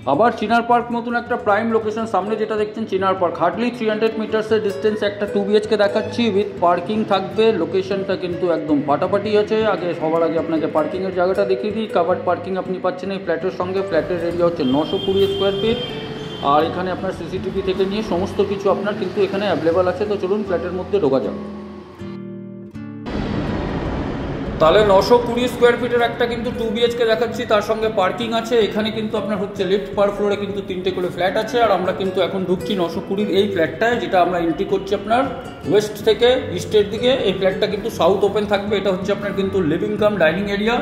আবার চিনার পার্ক মতন একটা প্রাইম লোকেশন, সামনে যেটা দেখছেন চিনার পার্ক, হার্ডলি 300 মিটার্সের ডিস্টেন্স একটা 2 BHK দেখাচ্ছি, উইথ পার্কিং থাকবে। লোকেশনটা কিন্তু একদম পাটাপাটি আছে। সবার আগে আপনাকে পার্কিংয়ের জায়গাটা দেখিয়ে দিই। কাভার্ড পার্কিং আপনি পাচ্ছেন এই ফ্ল্যাটের সঙ্গে। ফ্ল্যাটের এরিয়া হচ্ছে 920 স্কোয়ার ফিট, আর এখানে আপনার সিসিটিভি থেকে নিয়ে সমস্ত কিছু আপনার কিন্তু এখানে অ্যাভেলেবল আছে। তো চলুন ফ্ল্যাটের মধ্যে ঢোকা যাক। তাহলে 920 স্কোয়ার ফিটের একটা কিন্তু 2 BHK দেখাচ্ছি, তার সঙ্গে পার্কিং আছে। এখানে কিন্তু আপনার হচ্ছে লিফট, পার ফ্লোরে কিন্তু 3টে করে ফ্ল্যাট আছে। আর আমরা কিন্তু এখন ঢুকছি 920 এই ফ্ল্যাটটায়, যেটা আমরা এন্ট্রি করছি আপনার ওয়েস্ট থেকে ইস্টের দিকে। এই ফ্ল্যাটটা কিন্তু সাউথ ওপেন থাকবে। এটা হচ্ছে আপনার কিন্তু living cum dining area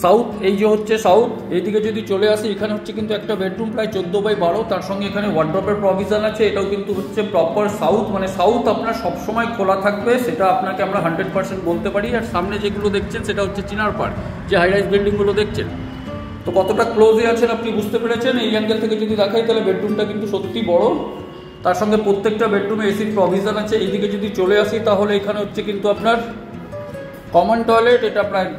south. এই যে হচ্ছে সাউথ, এইদিকে যদি চলে আসি এখানে হচ্ছে কিন্তু একটা বেডরুম প্রায় 14x12, তার সঙ্গে এখানে ওয়ার্ড্রপের প্রভিশন আছে। এটাও কিন্তু হচ্ছে প্রপার সাউথ, মানে সাউথ আপনার সবসময় খোলা থাকবে, সেটা আপনাকে আমরা 100% বলতে পারি। আর সামনে যেগুলো দেখছেন সেটা হচ্ছে চিনার পার্ক, যে হাইরাইজ বিল্ডিংগুলো দেখছেন। তো কতটা ক্লোজে আছেন আপনি বুঝতে পেরেছেন। এই অ্যাঙ্গেল থেকে যদি দেখাই তাহলে বেডরুমটা কিন্তু সত্যি বড়, তার সঙ্গে প্রত্যেকটা বেডরুমে এসির প্রভিশন আছে। এইদিকে যদি চলে আসি তাহলে এখানে হচ্ছে কিন্তু আপনার কমন টয়লেট, এটা প্রায়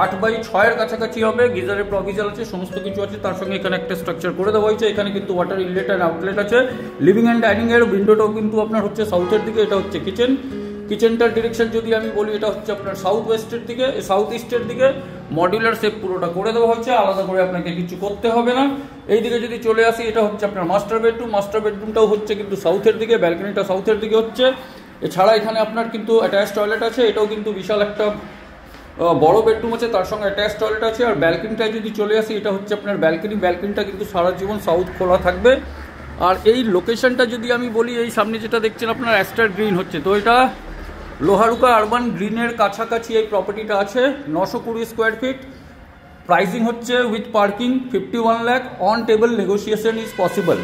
8x6 কাছাকাছি হবে। গিজারের প্রভিশন আছে, সমস্ত কিছু আছে। তার সঙ্গে এখানে একটা স্ট্রাকচার করে দেওয়া হয়েছে। এখানে কিন্তু ওয়াটার ইনলেট অ্যান্ড আউটলেট আছে। লিভিং অ্যান্ড ডাইনিং এর উইন্ডোটাও কিন্তু আপনার হচ্ছে সাউথের দিকে। এটা হচ্ছে কিচেন। কিচেনটার ডিরেকশন যদি আমি বলি, এটা হচ্ছে আপনার সাউথ ওয়েস্টের দিকে, সাউথ ইস্টের দিকে। মডিউলার শেপ পুরোটা করে দেওয়া হচ্ছে, আলাদা করে আপনাকে কিছু করতে হবে না। এইদিকে যদি চলে আসি, এটা হচ্ছে আপনার মাস্টার বেডরুম। মাস্টার বেডরুমটাও হচ্ছে কিন্তু সাউথের দিকে, ব্যালকনিটা সাউথের দিকে হচ্ছে। এছাড়া এখানে আপনার কিন্তু অ্যাটাচ টয়লেট আছে। এটাও কিন্তু বিশাল একটা বড় বেডরুম আছে, তার সঙ্গে অ্যাটাচ টয়লেট আছে। আর ব্যালকনিটায় যদি চলে আসি, এটা হচ্ছে আপনার ব্যালকনি। ব্যালকনিটা কিন্তু সারা জীবন সাউথ খোলা থাকবে। আর এই লোকেশনটা যদি আমি বলি, এই সামনে যেটা দেখছেন আপনার অ্যাস্টার গ্রিন হচ্ছে, তো এটা লোহারুকা আরবান গ্রিনের কাছাকাছি এই প্রপার্টিটা আছে। 920 স্কোয়ার ফিট, প্রাইসিং হচ্ছে with parking 51 lakh, on table negotiation is possible.